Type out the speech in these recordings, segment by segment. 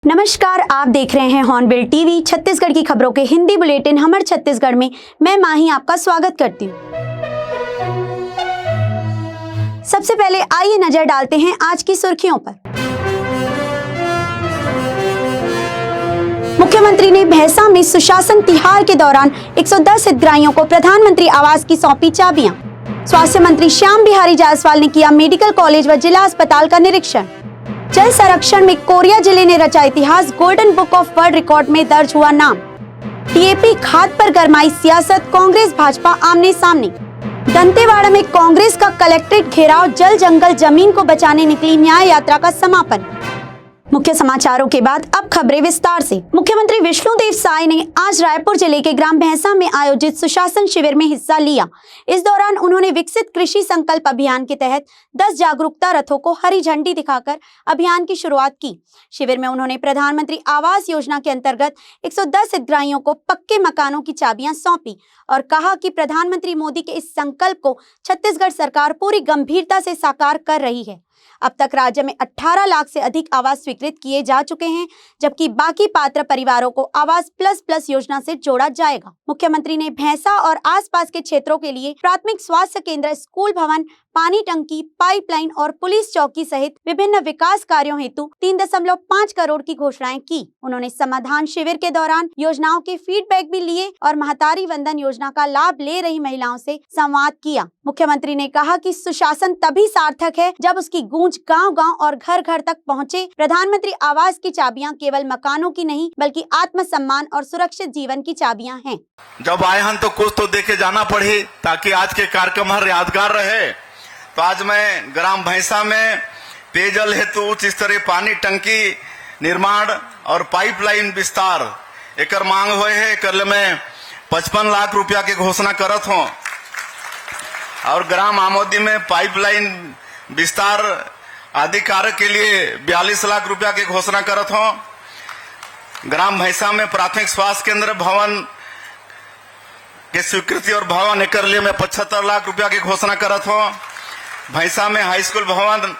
नमस्कार, आप देख रहे हैं हॉर्नबिल टीवी। छत्तीसगढ़ की खबरों के हिंदी बुलेटिन हमर छत्तीसगढ़ में मैं माही आपका स्वागत करती हूँ। सबसे पहले आइए नजर डालते हैं आज की सुर्खियों पर। मुख्यमंत्री ने भैंसा में सुशासन तिहार के दौरान 110 हितग्राहियों को प्रधानमंत्री आवास की सौंपी चाबियां। स्वास्थ्य मंत्री श्याम बिहारी जायसवाल ने किया मेडिकल कॉलेज व जिला अस्पताल का निरीक्षण। जल संरक्षण में कोरिया जिले ने रचा इतिहास, golden book of world record में दर्ज हुआ नाम। टीएपी खाद पर गरमाई सियासत, कांग्रेस भाजपा आमने सामने। दंतेवाड़ा में कांग्रेस का कलेक्ट्रेट घेराव, जल जंगल जमीन को बचाने निकली न्याय यात्रा का समापन। मुख्य समाचारों के बाद अब खबरें विस्तार से। मुख्यमंत्री विष्णुदेव साय ने आज रायपुर जिले के ग्राम भैंसा में आयोजित सुशासन शिविर में हिस्सा लिया। इस दौरान उन्होंने विकसित कृषि संकल्प अभियान के तहत 10 जागरूकता रथों को हरी झंडी दिखाकर अभियान की शुरुआत की। शिविर में उन्होंने प्रधानमंत्री आवास योजना के अंतर्गत 110 हितग्राहियों को पक्के मकानों की चाबियां सौंपी और कहा कि प्रधानमंत्री मोदी के इस संकल्प को छत्तीसगढ़ सरकार पूरी गंभीरता से साकार कर रही है। अब तक राज्य में 18 लाख से अधिक आवास स्वीकृत किए जा चुके हैं, जबकि बाकी पात्र परिवारों को आवास प्लस प्लस योजना से जोड़ा जाएगा। मुख्यमंत्री ने भैंसा और आसपास के क्षेत्रों के लिए प्राथमिक स्वास्थ्य केंद्र, स्कूल भवन, पानी टंकी, पाइपलाइन और पुलिस चौकी सहित विभिन्न विकास कार्यों हेतु 3.5 करोड़ की घोषणाएं की। उन्होंने समाधान शिविर के दौरान योजनाओं के फीडबैक भी लिए और महतारी वंदन योजना का लाभ ले रही महिलाओं से संवाद किया। मुख्यमंत्री ने कहा कि सुशासन तभी सार्थक है जब उसकी गूंज गांव-गांव और घर-घर तक पहुंचे। प्रधानमंत्री आवास की चाबियां केवल मकानों की नहीं बल्कि आत्मसम्मान और सुरक्षित जीवन की चाबियां हैं। जब आए हम तो कुछ तो देके जाना पड़े ताकि आज के कार्यक्रम हर यादगार रहे। तो आज मैं ग्राम भैंसा में पेयजल हेतु उच्च स्तरीय पानी टंकी निर्माण और पाइपलाइन विस्तार एकर मांग हुए है। कर मैं 55 लाख रुपया के घोषणा करत हूँ और ग्राम आमोदी में पाइपलाइन विस्तार आदि कार्य के लिए 42 लाख रुपया के घोषणा करत हूँ। ग्राम भैंसा में प्राथमिक स्वास्थ्य केंद्र भवन के स्वीकृति और भवन एकर लिए मैं 75 लाख रुपया की घोषणा करत हूँ। भैंसा में हाई स्कूल भवन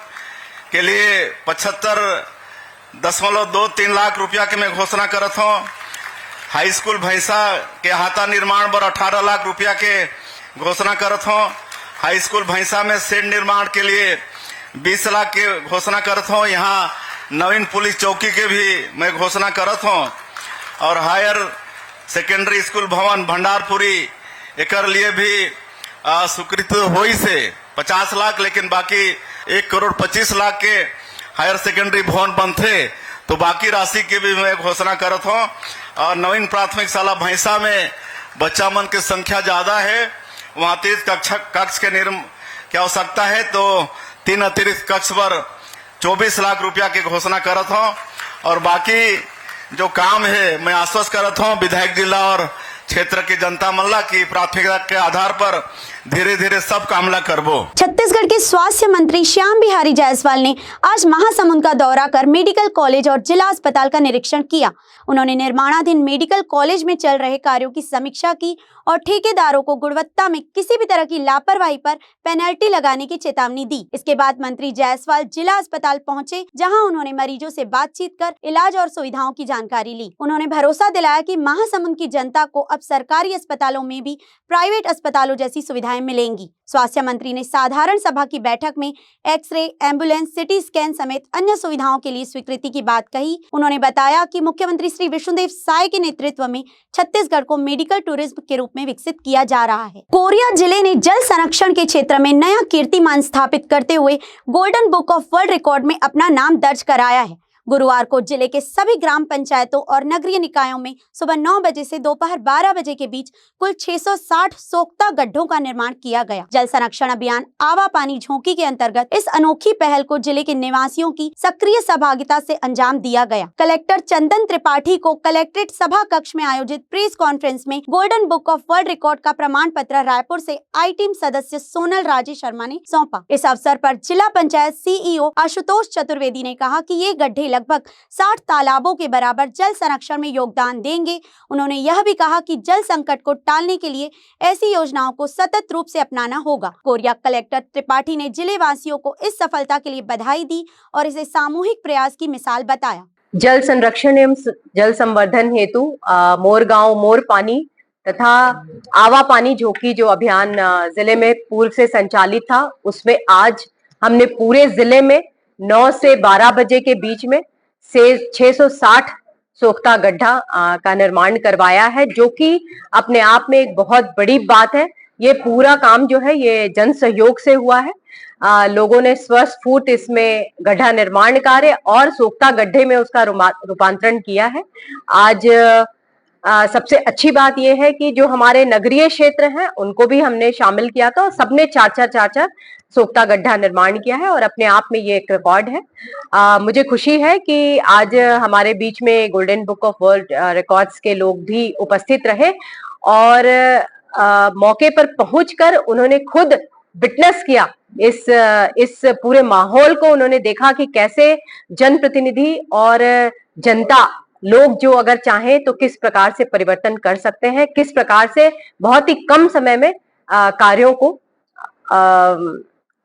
के लिए 75.23 लाख रुपया के मैं घोषणा करत हूँ। हाई स्कूल भैंसा के हाथा निर्माण पर 18 लाख रुपया के घोषणा करत हूँ। हाई स्कूल भैंसा में शेड निर्माण के लिए 20 लाख के घोषणा करत हूँ। यहाँ नवीन पुलिस चौकी के भी मैं घोषणा करत हूँ और हायर सेकेंडरी स्कूल भवन भंडारपुरी एकर लिए भी स्वीकृत हुई से 50 लाख, लेकिन बाकी 1.25 करोड़ के हायर सेकेंडरी भवन बनते तो बाकी राशि की भी मैं घोषणा करत हूँ। और नवीन प्राथमिक शाला भैंसा में बच्चा मन की संख्या ज्यादा है, वहाँ अतिरिक्त कक्ष की आवश्यकता है तो 3 अतिरिक्त कक्ष पर 24 लाख रुपया की घोषणा करत हूँ। और बाकी जो काम है मैं आश्वस्त करत हूँ विधायक जिला और क्षेत्र की जनता मल्ला की प्राथमिकता के आधार पर धीरे धीरे सब कामला करबो। छत्तीसगढ़ के स्वास्थ्य मंत्री श्याम बिहारी जायसवाल ने आज महासमुंद का दौरा कर मेडिकल कॉलेज और जिला अस्पताल का निरीक्षण किया। उन्होंने निर्माणाधीन मेडिकल कॉलेज में चल रहे कार्यों की समीक्षा की और ठेकेदारों को गुणवत्ता में किसी भी तरह की लापरवाही पर पेनल्टी लगाने की चेतावनी दी। इसके बाद मंत्री जायसवाल जिला अस्पताल पहुंचे, जहां उन्होंने मरीजों से बातचीत कर इलाज और सुविधाओं की जानकारी ली। उन्होंने भरोसा दिलाया कि महासमुंद की जनता को अब सरकारी अस्पतालों में भी प्राइवेट अस्पतालों जैसी सुविधाएं मिलेंगी। स्वास्थ्य मंत्री ने साधारण सभा की बैठक में एक्सरे, एम्बुलेंस, सिटी स्कैन समेत अन्य सुविधाओं के लिए स्वीकृति की बात कही। उन्होंने बताया कि मुख्यमंत्री श्री विष्णुदेव साय के नेतृत्व में छत्तीसगढ़ को मेडिकल टूरिज्म के रूप में विकसित किया जा रहा है। कोरिया जिले ने जल संरक्षण के क्षेत्र में नया कीर्तिमान स्थापित करते हुए golden book of world record में अपना नाम दर्ज कराया है। गुरुवार को जिले के सभी ग्राम पंचायतों और नगरीय निकायों में सुबह 9 बजे से दोपहर 12 बजे के बीच कुल 660 सोख्ता गड्ढों का निर्माण किया गया। जल संरक्षण अभियान आवा पानी झोंकी के अंतर्गत इस अनोखी पहल को जिले के निवासियों की सक्रिय सहभागिता से अंजाम दिया गया। कलेक्टर चंदन त्रिपाठी को कलेक्ट्रेट सभा कक्ष में आयोजित प्रेस कॉन्फ्रेंस में golden book of world record का प्रमाण पत्र रायपुर से आई टीम सदस्य सोनल राजेश शर्मा ने सौंपा। इस अवसर पर जिला पंचायत सीईओ आशुतोष चतुर्वेदी ने कहा कि ये गड्ढे लगभग 60 तालाबों के बराबर जल संरक्षण में योगदान देंगे। उन्होंने यह भी कहा कि जल संकट को टालने के लिए ऐसी योजनाओं को सतत रूप से अपनाना होगा। कोरिया कलेक्टर त्रिपाठी ने जिले वासियों को इस सफलता के लिए बधाई दी और इसे सामूहिक प्रयास की मिसाल बताया। जल संरक्षण एवं जल संवर्धन हेतु मोर गांव मोर पानी तथा आवा पानी झोंकी जो अभियान जिले में पूर्व से संचालित था, उसमें आज हमने पूरे जिले में 9 से 12 बजे के बीच में से 660 सोख्ता गड्ढा का निर्माण करवाया है, जो कि अपने आप में एक बहुत बड़ी बात है। ये पूरा काम जो है ये जन सहयोग से हुआ है। लोगों ने स्वस्फूर्त इसमें गड्ढा निर्माण कार्य और सोख्ता गड्ढे में उसका रूपांतरण किया है। आज सबसे अच्छी बात यह है कि जो हमारे नगरीय क्षेत्र हैं उनको भी हमने शामिल किया था और सबने 4-4 सोख्ता गड्ढा निर्माण किया है और अपने आप में ये एक रिकॉर्ड है। मुझे खुशी है कि आज हमारे बीच में golden book of world records के लोग भी उपस्थित रहे और मौके पर पहुंचकर उन्होंने खुद विटनेस किया इस पूरे माहौल को। उन्होंने देखा कि कैसे जनप्रतिनिधि और जनता लोग जो अगर चाहें तो किस प्रकार से परिवर्तन कर सकते हैं, किस प्रकार से बहुत ही कम समय में कार्यों को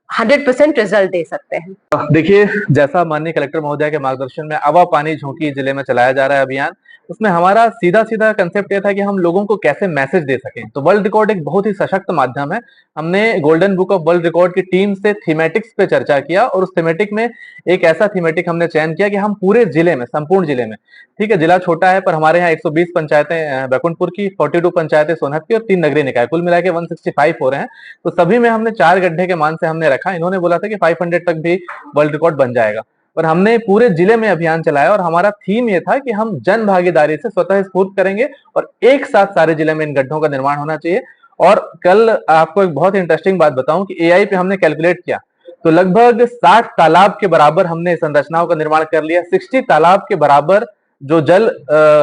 100% रिजल्ट दे सकते हैं। देखिए, जैसा माननीय कलेक्टर महोदय के मार्गदर्शन में आवा पानी झोंकी जिले में चलाया जा रहा है अभियान, उसमें हमारा सीधा कंसेप्ट ये था कि हम लोगों को कैसे मैसेज दे सकें। तो वर्ल्ड रिकॉर्ड एक बहुत ही सशक्त माध्यम है। हमने golden book of world record की टीम से थीमेटिक्स पे चर्चा किया और उस थीमेटिक में एक ऐसा थीमेटिक हमने चयन किया कि हम पूरे जिले में, संपूर्ण जिले में, ठीक है, जिला छोटा है पर हमारे यहाँ 120 पंचायतें बैकुंठपुर की, 42 पंचायतें सोनहत की और 3 नगरीय निकाय, कुल मिला के 165 हो रहे हैं। तो सभी में हमने 4 गड्ढे के मान से हमने रखा। इन्होंने बोला था कि 500 तक भी वर्ल्ड रिकॉर्ड बन जाएगा, और हमने पूरे जिले में अभियान चलाया और हमारा थीम ये था कि हम जन भागीदारी से स्वतः स्फूर्त करेंगे और एक साथ सारे जिले में इन गड्ढों का निर्माण होना चाहिए। और कल आपको एक बहुत इंटरेस्टिंग बात बताऊं कि एआई पे हमने कैलकुलेट किया तो लगभग 60 तालाब के बराबर हमने संरचनाओं का निर्माण कर लिया। 60 तालाब के बराबर जो जल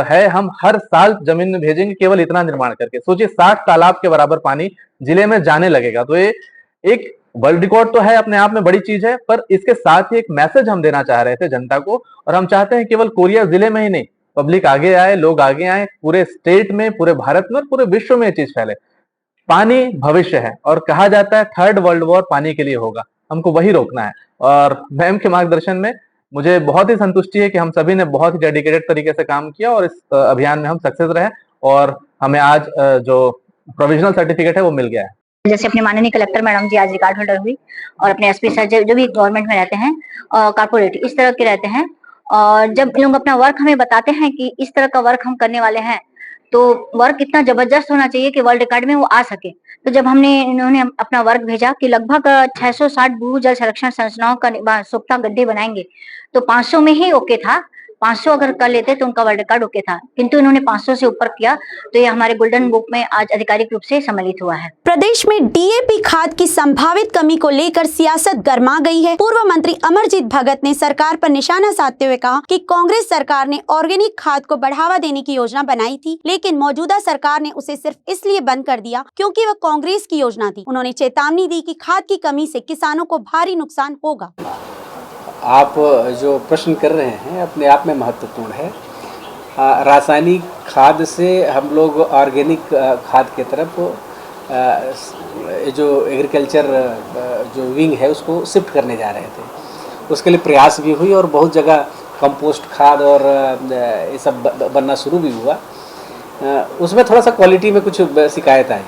है हम हर साल जमीन में भेजेंगे, केवल इतना निर्माण करके। सोचिए, 60 तालाब के बराबर पानी जिले में जाने लगेगा। तो ये एक वर्ल्ड रिकॉर्ड तो है, अपने आप में बड़ी चीज है, पर इसके साथ ही एक मैसेज हम देना चाह रहे थे जनता को। और हम चाहते हैं केवल कोरिया जिले में ही नहीं, पब्लिक आगे आए, लोग आगे आए, पूरे स्टेट में, पूरे भारत में और पूरे विश्व में ये चीज फैले। पानी भविष्य है और कहा जाता है 3rd वर्ल्ड वॉर पानी के लिए होगा, हमको वही रोकना है। और मैम के मार्गदर्शन में मुझे बहुत ही संतुष्टि है कि हम सभी ने बहुत ही डेडिकेटेड तरीके से काम किया और इस अभियान में हम सक्सेस रहे और हमें आज जो प्रोविजनल सर्टिफिकेट है वो मिल गया है। जैसे अपने माननीय कलेक्टर मैडम जी आज रिकॉर्ड होल्डर हुई और अपने एसपी सर जो भी गवर्नमेंट में रहते हैं और कारपोरेट इस तरह के रहते हैं, और जब लोग अपना वर्क हमें बताते हैं कि इस तरह का वर्क हम करने वाले हैं, तो वर्क इतना जबरदस्त होना चाहिए कि वर्ल्ड रिकॉर्ड में वो आ सके। तो जब इन्होंने अपना वर्क भेजा कि लगभग 660 भू जल संरक्षण संरचनाओं का सोख्ता गड्ढे बनाएंगे, तो 500 में ही ओके था। 500 अगर कर लेते तो उनका वर्ल्ड रिकॉर्ड ओके था, किंतु इन्होंने 500 से ऊपर किया, तो ये हमारे गोल्डन बुक में आज आधिकारिक रूप से सम्मिलित हुआ है। प्रदेश में डीएपी खाद की संभावित कमी को लेकर सियासत गर्मा गई है। पूर्व मंत्री अमरजीत भगत ने सरकार पर निशाना साधते हुए कहा कि कांग्रेस सरकार ने ऑर्गेनिक खाद को बढ़ावा देने की योजना बनाई थी, लेकिन मौजूदा सरकार ने उसे सिर्फ इसलिए बंद कर दिया क्योंकि वह कांग्रेस की योजना थी। उन्होंने चेतावनी दी कि खाद की कमी से किसानों को भारी नुकसान होगा। आप जो प्रश्न कर रहे हैं अपने आप में महत्वपूर्ण है। रासायनिक खाद से हम लोग ऑर्गेनिक खाद की तरफ जो एग्रीकल्चर जो विंग है उसको शिफ्ट करने जा रहे थे। उसके लिए प्रयास भी हुई और बहुत जगह कंपोस्ट खाद और ये सब बनना शुरू भी हुआ। उसमें थोड़ा सा क्वालिटी में कुछ शिकायत आई,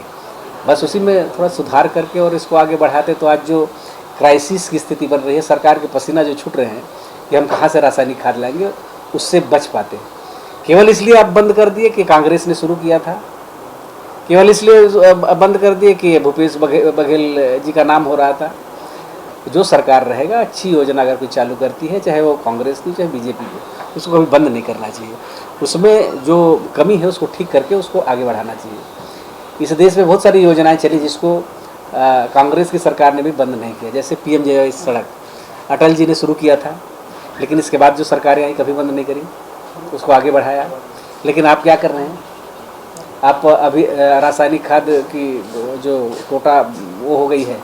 बस उसी में थोड़ा सुधार करके और इसको आगे बढ़ाते तो आज जो क्राइसिस की स्थिति बन रही है, सरकार के पसीना जो छूट रहे हैं कि हम कहाँ से रासायनिक खाद लाएंगे, उससे बच पाते। केवल इसलिए आप बंद कर दिए कि कांग्रेस ने शुरू किया था, केवल इसलिए बंद कर दिए कि भूपेश बघेल जी का नाम हो रहा था। जो सरकार रहेगा, अच्छी योजना अगर कोई चालू करती है, चाहे वो कांग्रेस की चाहे बीजेपी की, उसको कभी बंद नहीं करना चाहिए। उसमें जो कमी है उसको ठीक करके उसको आगे बढ़ाना चाहिए। इस देश में बहुत सारी योजनाएं चली जिसको कांग्रेस की सरकार ने भी बंद नहीं किया। जैसे पीएमजेएवाई सड़क अटल जी ने शुरू किया था, लेकिन इसके बाद जो सरकारें आई कभी बंद नहीं करी, उसको आगे बढ़ाया। लेकिन आप क्या कर रहे हैं, आप अभी रासायनिक खाद की जो कोटा वो हो गई है,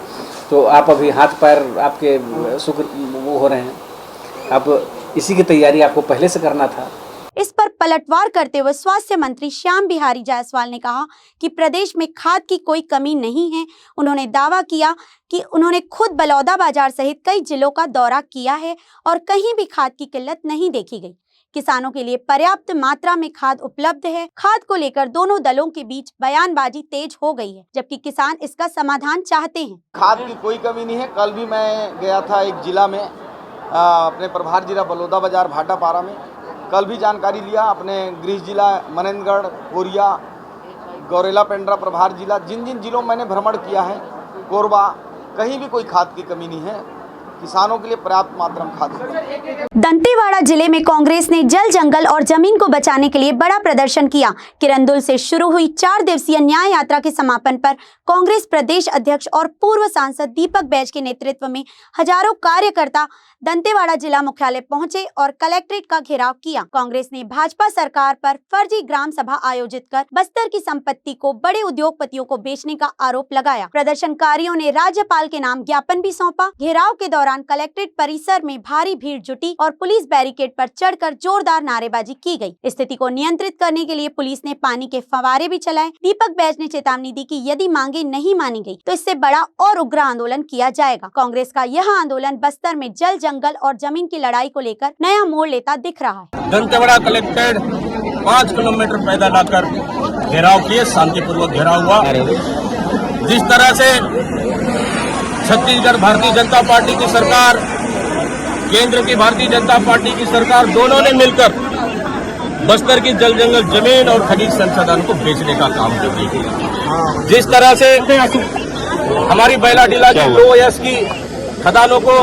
तो आप अभी हाथ पैर आपके शुक्र वो हो रहे हैं। आप इसी की तैयारी आपको पहले से करना था। इस पर पलटवार करते हुए स्वास्थ्य मंत्री श्याम बिहारी जायसवाल ने कहा कि प्रदेश में खाद की कोई कमी नहीं है। उन्होंने दावा किया कि उन्होंने खुद बलौदा बाजार सहित कई जिलों का दौरा किया है और कहीं भी खाद की किल्लत नहीं देखी गई। किसानों के लिए पर्याप्त मात्रा में खाद उपलब्ध है। खाद को लेकर दोनों दलों के बीच बयानबाजी तेज हो गई है, जबकि किसान इसका समाधान चाहते हैं। खाद की कोई कमी नहीं है। कल भी मैं गया था एक जिला में, अपने प्रभार जिला बलौदा बाजार भाटापारा में, कल भी जानकारी लिया। अपने गृह जिला मनेंद्रगढ़, कोरिया, गौरेला पेंड्रा प्रभार जिला, जिन जिन जिलों में मैंने भ्रमण किया है, कोरबा, कहीं भी कोई खाद की कमी नहीं है। किसानों के लिए पर्याप्त मात्रा में खाद है। दंतेवाड़ा जिले में कांग्रेस ने जल, जंगल और जमीन को बचाने के लिए बड़ा प्रदर्शन किया। किरंदुल से शुरू हुई 4 दिवसीय न्याय यात्रा के समापन पर कांग्रेस प्रदेश अध्यक्ष और पूर्व सांसद दीपक बैज के नेतृत्व में हजारों कार्यकर्ता दंतेवाड़ा जिला मुख्यालय पहुंचे और कलेक्ट्रेट का घेराव किया। कांग्रेस ने भाजपा सरकार पर फर्जी ग्राम सभा आयोजित कर बस्तर की संपत्ति को बड़े उद्योगपतियों को बेचने का आरोप लगाया। प्रदर्शनकारियों ने राज्यपाल के नाम ज्ञापन भी सौंपा। घेराव के दौरान कलेक्ट्रेट परिसर में भारी भीड़ जुटी और पुलिस बैरिकेड पर चढ़कर जोरदार नारेबाजी की गई। स्थिति को नियंत्रित करने के लिए पुलिस ने पानी के फव्वारे भी चलाए। दीपक बैज ने चेतावनी दी कि यदि मांगे नहीं मानी गई तो इससे बड़ा और उग्र आंदोलन किया जाएगा। कांग्रेस का यह आंदोलन बस्तर में जल, जंगल और जमीन की लड़ाई को लेकर नया मोड़ लेता दिख रहा है। दंतेवाड़ा कलेक्टेड 5 किलोमीटर पैदल आकर घेराव किए, शांतिपूर्वक घेराव हुआ। जिस तरह से छत्तीसगढ़ भारतीय जनता पार्टी की सरकार, केंद्र की भारतीय जनता पार्टी की सरकार, दोनों ने मिलकर बस्तर की जल, जंगल, जमीन और खनिज संसाधन को बेचने का काम कर रही है। जिस तरह से हमारी बैलाडीला की 2S की खदानों को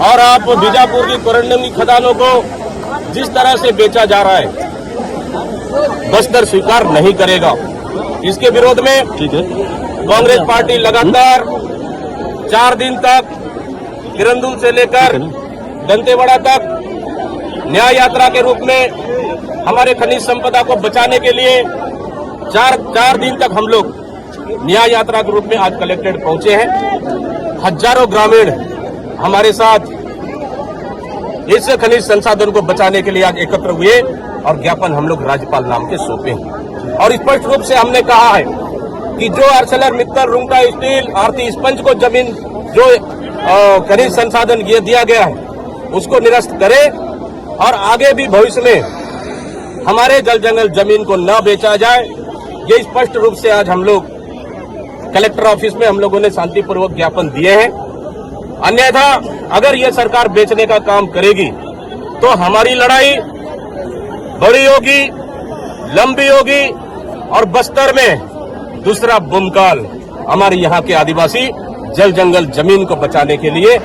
और आप बीजापुर की कोरंडम की खदानों को जिस तरह से बेचा जा रहा है, बस्तर स्वीकार नहीं करेगा। इसके विरोध में कांग्रेस पार्टी लगातार 4 दिन तक किरंदुल से लेकर दंतेवाड़ा तक न्याय यात्रा के रूप में हमारे खनिज संपदा को बचाने के लिए 4 दिन तक हम लोग न्याय यात्रा के रूप में आज कलेक्ट्रेट पहुंचे हैं। हजारों ग्रामीण हमारे साथ इस खनिज संसाधन को बचाने के लिए आज एकत्र हुए और ज्ञापन हम लोग राज्यपाल नाम के सौंपे हैं। और स्पष्ट रूप से हमने कहा है कि जो ArcelorMittal, रुंगटा स्टील, आरती स्पंज को जमीन जो खनिज संसाधन ये दिया गया है उसको निरस्त करे और आगे भी भविष्य में हमारे जल, जंगल, जमीन को न बेचा जाए। ये स्पष्ट रूप से आज हम लोग कलेक्टर ऑफिस में हम लोगों ने शांतिपूर्वक ज्ञापन दिए हैं। अन्यथा अगर ये सरकार बेचने का काम करेगी तो हमारी लड़ाई बड़ी होगी, लंबी होगी और बस्तर में दूसरा बुमकाल हमारे यहाँ के आदिवासी जल, जंगल, जमीन को बचाने के लिए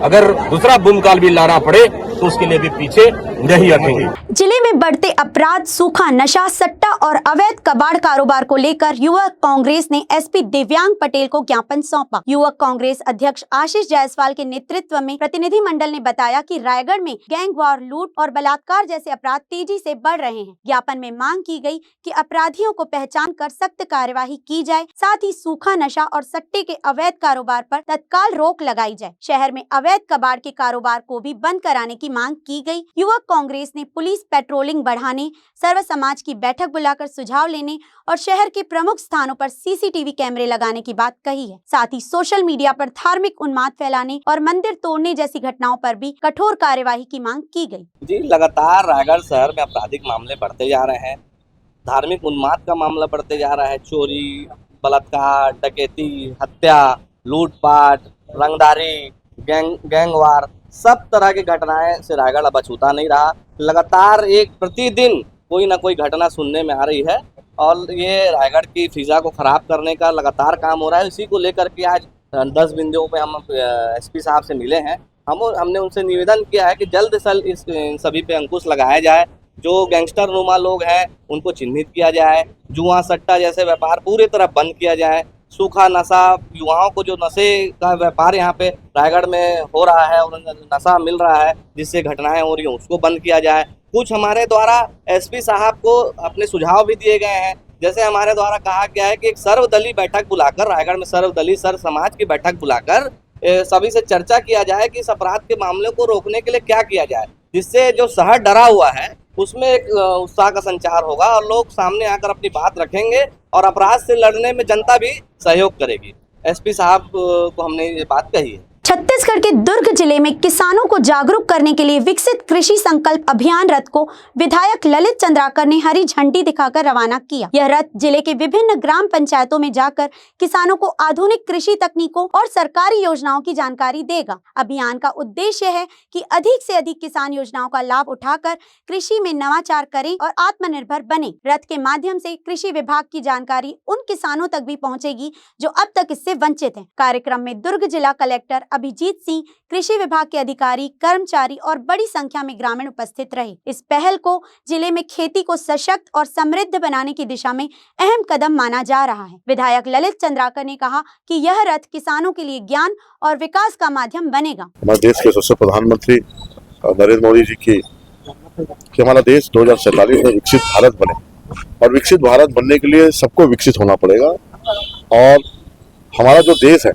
अगर दूसरा बुमकाल भी लाना पड़े तो उसके लिए भी पीछे नहीं हटेंगे। जिले में बढ़ते अपराध, सूखा, नशा, सट्टा और अवैध कबाड़ कारोबार को लेकर युवक कांग्रेस ने एसपी दिव्यांग पटेल को ज्ञापन सौंपा। युवक कांग्रेस अध्यक्ष आशीष जायसवाल के नेतृत्व में प्रतिनिधि मंडल ने बताया कि रायगढ़ में गैंगवार, लूट और बलात्कार जैसे अपराध तेजी से बढ़ रहे हैं। ज्ञापन में मांग की गई कि अपराधियों को पहचान कर सख्त कार्यवाही की जाए, साथ ही सूखा, नशा और सट्टे के अवैध कारोबार पर तत्काल रोक लगाई जाए। शहर में अवैध कबाड़ के कारोबार को भी बंद कराने की मांग की गई। युवक कांग्रेस ने पुलिस पेट्रोलिंग बढ़ाने, सर्व समाज की बैठक बुलाकर सुझाव लेने और शहर के प्रमुख स्थानों पर सीसीटीवी कैमरे लगाने की बात कही है। साथ ही सोशल मीडिया पर धार्मिक उन्माद फैलाने और मंदिर तोड़ने जैसी घटनाओं पर भी कठोर कार्यवाही की मांग की गई। जी, लगातार रायगढ़ शहर में आपराधिक मामले बढ़ते जा रहे हैं। धार्मिक उन्माद का मामला बढ़ते जा रहा है। चोरी, बलात्कार, डकैती, हत्या, लूटपाट, रंगदारी, गैंगवार, सब तरह की घटनाएं से रायगढ़ अब अछूता नहीं रहा। लगातार एक प्रतिदिन कोई ना कोई घटना सुनने में आ रही है और ये रायगढ़ की फिजा को खराब करने का लगातार काम हो रहा है। इसी को लेकर के आज 10 बिंदुओं पे हम एसपी साहब से मिले हैं। हमने उनसे निवेदन किया है कि जल्द से जल्द इस सभी पे अंकुश लगाया जाए। जो गैंगस्टर नुमा लोग हैं उनको चिन्हित किया जाए। जुआ, सट्टा जैसे व्यापार पूरी तरह बंद किया जाए। सूखा, नशा, युवाओं को जो नशे का व्यापार यहाँ पे रायगढ़ में हो रहा है और नशा मिल रहा है जिससे घटनाएं हो रही हैं उसको बंद किया जाए। कुछ हमारे द्वारा एसपी साहब को अपने सुझाव भी दिए गए हैं। जैसे हमारे द्वारा कहा गया है कि एक सर्वदलीय बैठक बुलाकर, रायगढ़ में सर्वदलीय सर्व समाज की बैठक बुलाकर सभी से चर्चा किया जाए कि इस अपराध के मामले को रोकने के लिए क्या किया जाए, जिससे जो शहर डरा हुआ है उसमें एक उत्साह का संचार होगा और लोग सामने आकर अपनी बात रखेंगे और अपराध से लड़ने में जनता भी सहयोग करेगी। एसपी साहब को हमने ये बात कही है। छत्तीसगढ़ छत्तीसगढ़ के दुर्ग जिले में किसानों को जागरूक करने के लिए विकसित कृषि संकल्प अभियान रथ को विधायक ललित चंद्राकर ने हरी झंडी दिखाकर रवाना किया। यह रथ जिले के विभिन्न ग्राम पंचायतों में जाकर किसानों को आधुनिक कृषि तकनीकों और सरकारी योजनाओं की जानकारी देगा। अभियान का उद्देश्य है कि अधिक से अधिक किसान योजनाओं का लाभ उठाकर कृषि में नवाचार करें और आत्मनिर्भर बने। रथ के माध्यम से कृषि विभाग की जानकारी उन किसानों तक भी पहुंचेगी जो अब तक इससे वंचित हैं। कार्यक्रम में दुर्ग जिला कलेक्टर अभिजीत सिंह, कृषि विभाग के अधिकारी, कर्मचारी और बड़ी संख्या में ग्रामीण उपस्थित रहे। इस पहल को जिले में खेती को सशक्त और समृद्ध बनाने की दिशा में अहम कदम माना जा रहा है। विधायक ललित चंद्राकर ने कहा कि यह रथ किसानों के लिए ज्ञान और विकास का माध्यम बनेगा। हमारे देश के सबसे प्रधानमंत्री नरेंद्र मोदी जी की कि हमारा देश 2047 में विकसित भारत बने, और विकसित भारत बनने के लिए सबको विकसित होना पड़ेगा। और हमारा जो देश है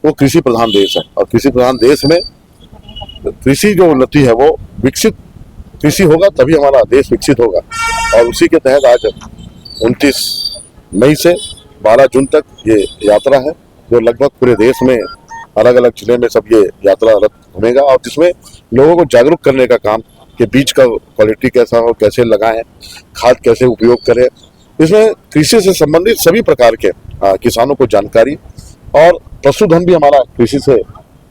वो कृषि प्रधान देश है, और कृषि प्रधान देश में कृषि जो उन्नति है वो विकसित कृषि होगा तभी हमारा देश विकसित होगा। और उसी के तहत आज 29 मई से 12 जून तक ये यात्रा है, जो लगभग पूरे देश में अलग अलग जिले में सब ये यात्रा रथ घूमेगा, और जिसमें लोगों को जागरूक करने का काम कि बीज का क्वालिटी कैसा हो, कैसे लगाएं, खाद कैसे उपयोग करें। इसमें कृषि से संबंधित सभी प्रकार के किसानों को जानकारी, और पशुधन भी हमारा कृषि से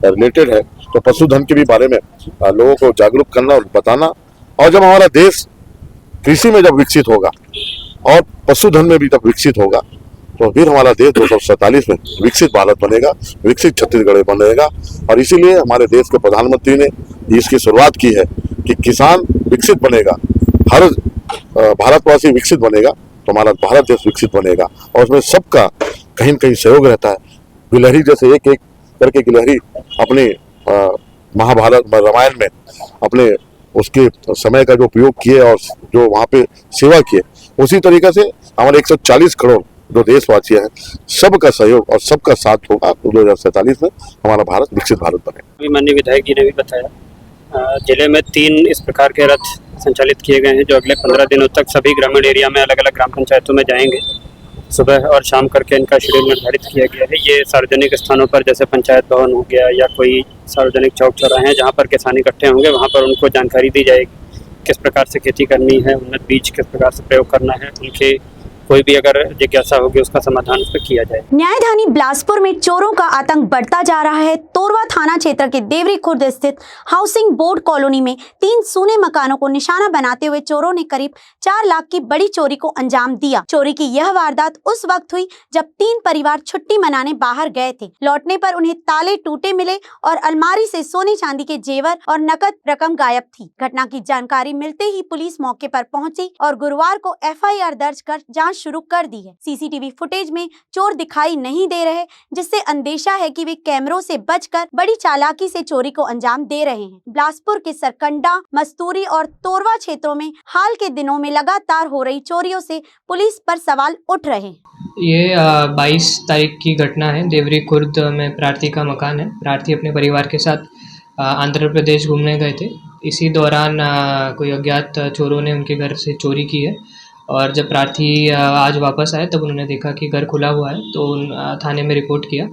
रिलेटेड है, तो पशुधन के भी बारे में लोगों को जागरूक करना और बताना। और जब हमारा देश कृषि में जब विकसित होगा और पशुधन में भी जब विकसित होगा, तो फिर हमारा देश 2047 में विकसित भारत बनेगा, विकसित छत्तीसगढ़ बनेगा। और इसीलिए हमारे देश के प्रधानमंत्री ने इसकी शुरुआत की है कि किसान विकसित बनेगा, हर भारतवासी विकसित बनेगा, तो हमारा भारत देश विकसित बनेगा। और उसमें सबका कहीं न कहीं सहयोग रहता है। गिलहरी जैसे एक एक करके गिलहरी अपने महाभारत रामायण में अपने उसके समय का जो उपयोग किए और जो वहाँ पे सेवा किए, उसी तरीके से हमारे 140 करोड़ जो देशवासी हैं, सबका सहयोग और सबका साथ होगा, 2047 में हमारा भारत विकसित भारत बनेगा। माननीय विधायक जी ने भी बताया, जिले में 3 इस प्रकार के रथ संचालित किए गए हैं जो अगले 15 दिनों तक सभी ग्रामीण एरिया में अलग अलग ग्राम पंचायतों में जाएंगे। सुबह और शाम करके इनका शेड्यूल निर्धारित किया गया है। ये सार्वजनिक स्थानों पर जैसे पंचायत भवन हो गया या कोई सार्वजनिक चौक चौराहे हैं जहाँ पर किसान इकट्ठे होंगे, वहाँ पर उनको जानकारी दी जाएगी किस प्रकार से खेती करनी है, उन्नत बीज किस प्रकार से प्रयोग करना है। उनके कोई भी अगर जिज्ञासा होगी उसका समाधान उस पर किया जाए। न्यायधानी बिलासपुर में चोरों का आतंक बढ़ता जा रहा है। तोरवा थाना क्षेत्र के देवरी खुर्द स्थित हाउसिंग बोर्ड कॉलोनी में 3 सूने मकानों को निशाना बनाते हुए चोरों ने करीब 4 लाख की बड़ी चोरी को अंजाम दिया। चोरी की यह वारदात उस वक्त हुई जब 3 परिवार छुट्टी मनाने बाहर गए थे। लौटने पर उन्हें ताले टूटे मिले और अलमारी से सोने चांदी के जेवर और नकद रकम गायब थी। घटना की जानकारी मिलते ही पुलिस मौके पर पहुंची और गुरुवार को FIR दर्ज कर जांच शुरू कर दी है। CCTV फुटेज में चोर दिखाई नहीं दे रहे, जिससे अंदेशा है कि वे कैमरों से बचकर बड़ी चालाकी से चोरी को अंजाम दे रहे हैं। बिलासपुर के सरकंडा, मस्तूरी और तोरवा क्षेत्रों में हाल के दिनों में लगातार हो रही चोरियों से पुलिस पर सवाल उठ रहे हैं। ये 22 तारीख की घटना है। देवरी खुर्द में प्रार्थी का मकान है। प्रार्थी अपने परिवार के साथ आंध्र प्रदेश घूमने गए थे। इसी दौरान कोई अज्ञात चोरों ने उनके घर से चोरी की है, और जब प्रार्थी आज वापस आए तब उन्होंने देखा कि घर खुला हुआ है, तो थाने में रिपोर्ट किया।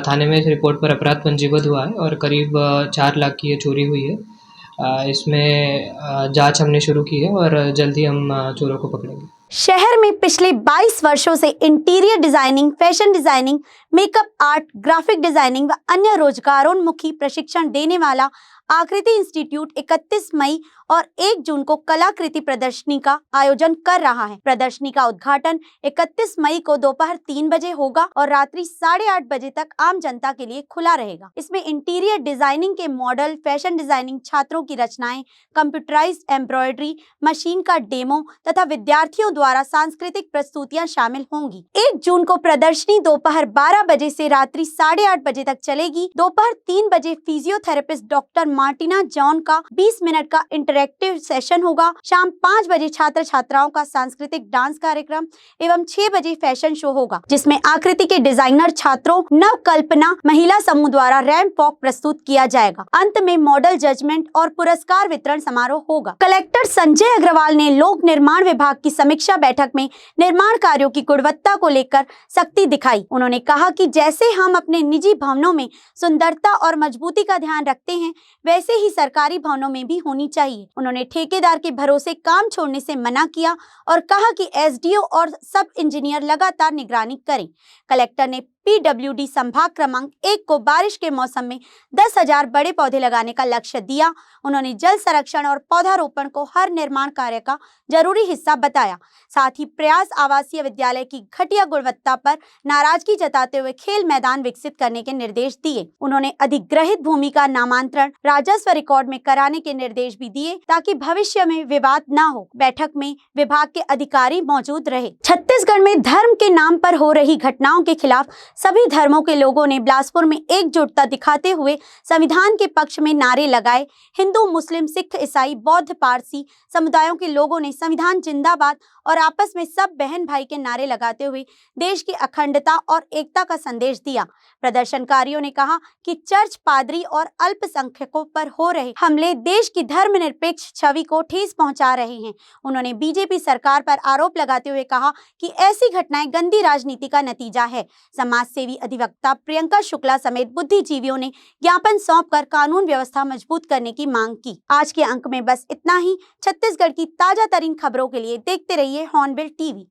थाने में इस रिपोर्ट पर अपराध पंजीबद्ध हुआ है और करीब 4 लाख की ये चोरी हुई है। इसमें जांच हमने शुरू की है और जल्दी हम चोरों को पकड़ेंगे। शहर में पिछले 22 वर्षों से interior designing, fashion designing, makeup art, graphic designing व अन्य रोजगारोन्मुखी प्रशिक्षण देने वाला आकृति इंस्टीट्यूट 31 मई और 1 जून को कलाकृति प्रदर्शनी का आयोजन कर रहा है। प्रदर्शनी का उद्घाटन 31 मई को दोपहर 3 बजे होगा और रात्रि 8:30 बजे तक आम जनता के लिए खुला रहेगा। इसमें इंटीरियर डिजाइनिंग के मॉडल, फैशन डिजाइनिंग छात्रों की रचनाएं, कंप्यूटराइज्ड एम्ब्रॉयडरी, मशीन का डेमो तथा विद्यार्थियों द्वारा सांस्कृतिक प्रस्तुतियां शामिल होंगी। 1 जून को प्रदर्शनी दोपहर 12 बजे से रात्रि 8:30 बजे तक चलेगी। दोपहर 3 बजे फिजियोथेरेपिस्ट डॉक्टर मार्टिना जॉन का 20 मिनट का इंटरेक्टिव इंटरैक्टिव सेशन होगा। शाम 5 बजे छात्र छात्राओं का सांस्कृतिक डांस कार्यक्रम एवं 6 बजे फैशन शो होगा, जिसमें आकृति के डिजाइनर छात्रों नव कल्पना महिला समूह द्वारा रैंप वॉक प्रस्तुत किया जाएगा। अंत में मॉडल जजमेंट और पुरस्कार वितरण समारोह होगा। कलेक्टर संजय अग्रवाल ने लोक निर्माण विभाग की समीक्षा बैठक में निर्माण कार्यों की गुणवत्ता को लेकर सख्ती दिखाई। उन्होंने कहा कि जैसे हम अपने निजी भवनों में सुंदरता और मजबूती का ध्यान रखते हैं, वैसे ही सरकारी भवनों में भी होनी चाहिए। उन्होंने ठेकेदार के भरोसे काम छोड़ने से मना किया और कहा कि एसडीओ और सब इंजीनियर लगातार निगरानी करें। कलेक्टर ने पीडब्ल्यूडी संभाग क्रमांक 1 को बारिश के मौसम में 10,000 बड़े पौधे लगाने का लक्ष्य दिया। उन्होंने जल संरक्षण और पौधारोपण को हर निर्माण कार्य का जरूरी हिस्सा बताया। साथ ही प्रयास आवासीय विद्यालय की घटिया गुणवत्ता पर नाराजगी जताते हुए खेल मैदान विकसित करने के निर्देश दिए। उन्होंने अधिग्रहित भूमि का नामांतरण राजस्व रिकॉर्ड में कराने के निर्देश भी दिए ताकि भविष्य में विवाद न हो। बैठक में विभाग के अधिकारी मौजूद रहे। छत्तीसगढ़ में धर्म के नाम पर हो रही घटनाओं के खिलाफ सभी धर्मों के लोगों ने बिलासपुर में एकजुटता दिखाते हुए संविधान के पक्ष में नारे लगाए। हिंदू, मुस्लिम, सिख, ईसाई, बौद्ध, पारसी समुदायों के लोगों ने संविधान जिंदाबाद और आपस में सब बहन भाई के नारे लगाते हुए देश की अखंडता और एकता का संदेश दिया। प्रदर्शनकारियों ने कहा कि चर्च, पादरी और अल्पसंख्यकों पर हो रहे हमले देश की धर्मनिरपेक्ष छवि को ठेस पहुंचा रहे हैं। उन्होंने बीजेपी सरकार पर आरोप लगाते हुए कहा कि ऐसी घटनाएं गंदी राजनीति का नतीजा है। समाज सेवी अधिवक्ता प्रियंका शुक्ला समेत बुद्धिजीवियों ने ज्ञापन सौंपकर कानून व्यवस्था मजबूत करने की मांग की। आज के अंक में बस इतना ही। छत्तीसगढ़ की ताजा तरीन खबरों के लिए देखते रहिए हॉर्नबिल टीवी।